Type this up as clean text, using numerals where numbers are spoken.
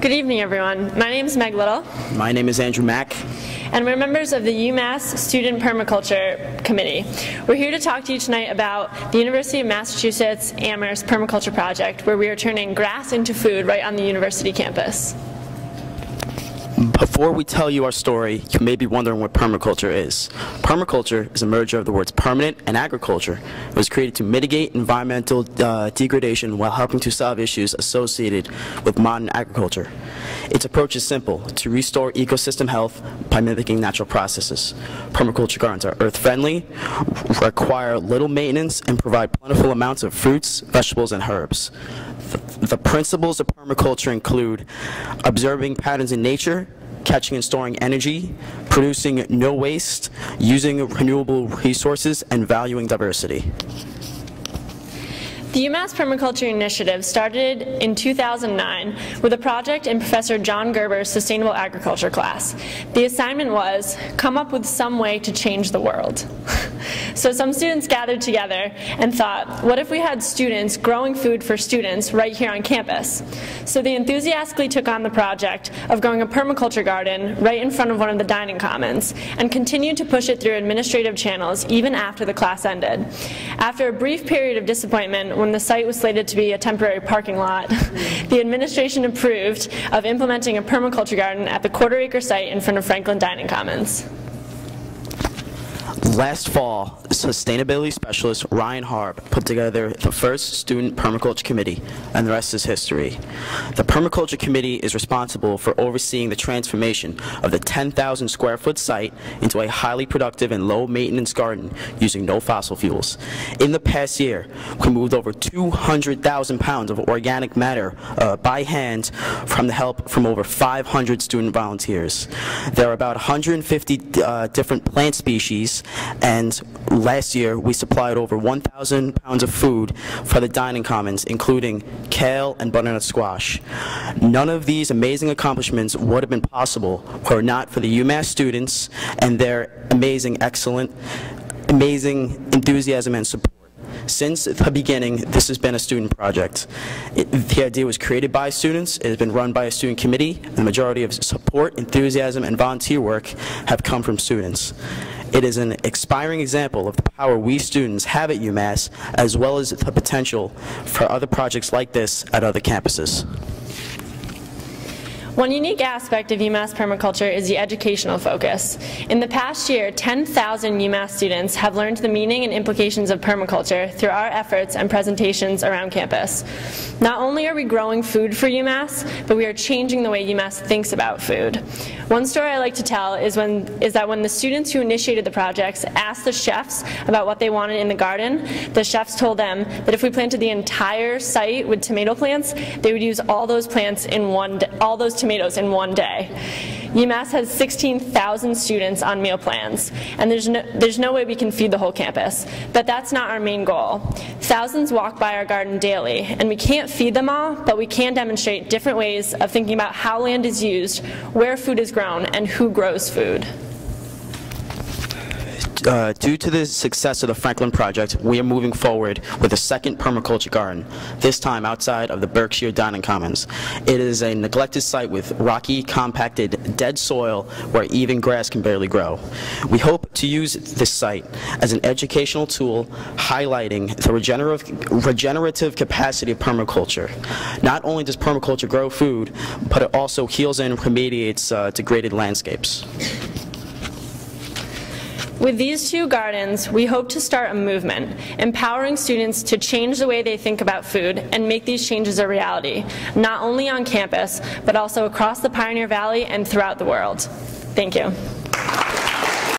Good evening, everyone. My name is Meg Little. My name is Andrew Mack. And we're members of the UMass Student Permaculture Committee. We're here to talk to you tonight about the University of Massachusetts Amherst Permaculture Project, where we are turning grass into food right on the university campus. Before we tell you our story, you may be wondering what permaculture is. Permaculture is a merger of the words permanent and agriculture. It was created to mitigate environmental degradation while helping to solve issues associated with modern agriculture. Its approach is simple: to restore ecosystem health by mimicking natural processes. Permaculture gardens are earth-friendly, require little maintenance, and provide plentiful amounts of fruits, vegetables, and herbs. The principles of permaculture include observing patterns in nature, catching and storing energy, producing no waste, using renewable resources, and valuing diversity. The UMass Permaculture Initiative started in 2009 with a project in Professor John Gerber's Sustainable Agriculture class. The assignment was, come up with some way to change the world. So some students gathered together and thought, what if we had students growing food for students right here on campus? So they enthusiastically took on the project of growing a permaculture garden right in front of one of the dining commons and continued to push it through administrative channels even after the class ended. After a brief period of disappointment when the site was slated to be a temporary parking lot, the administration approved of implementing a permaculture garden at the quarter-acre site in front of Franklin Dining Commons. Last fall, sustainability specialist Ryan Harb put together the first student permaculture committee, and the rest is history. The permaculture committee is responsible for overseeing the transformation of the 10,000 square foot site into a highly productive and low maintenance garden using no fossil fuels. In the past year, we moved over 200,000 pounds of organic matter by hand from the help from over 500 student volunteers. There are about 150 different plant species, and last year we supplied over 1,000 pounds of food for the dining commons, including kale and butternut squash. None of these amazing accomplishments would have been possible were it not for the UMass students and their amazing enthusiasm and support. Since the beginning, this has been a student project. The idea was created by students, it has been run by a student committee, and the majority of support, enthusiasm, and volunteer work have come from students. It is an inspiring example of the power we students have at UMass, as well as the potential for other projects like this at other campuses. One unique aspect of UMass permaculture is the educational focus. In the past year, 10,000 UMass students have learned the meaning and implications of permaculture through our efforts and presentations around campus. Not only are we growing food for UMass, but we are changing the way UMass thinks about food. One story I like to tell is that when the students who initiated the projects asked the chefs about what they wanted in the garden, the chefs told them that if we planted the entire site with tomato plants, they would use all those plants in tomatoes in one day. UMass has 16,000 students on meal plans, and there's no way we can feed the whole campus. But that's not our main goal. Thousands walk by our garden daily, and we can't feed them all, but we can demonstrate different ways of thinking about how land is used, where food is grown, and who grows food. Due to the success of the Franklin project, we are moving forward with a second permaculture garden, this time outside of the Berkshire Dining Commons. It is a neglected site with rocky, compacted, dead soil where even grass can barely grow. We hope to use this site as an educational tool highlighting the regenerative capacity of permaculture. Not only does permaculture grow food, but it also heals and remediates degraded landscapes. With these two gardens, we hope to start a movement, empowering students to change the way they think about food and make these changes a reality, not only on campus, but also across the Pioneer Valley and throughout the world. Thank you.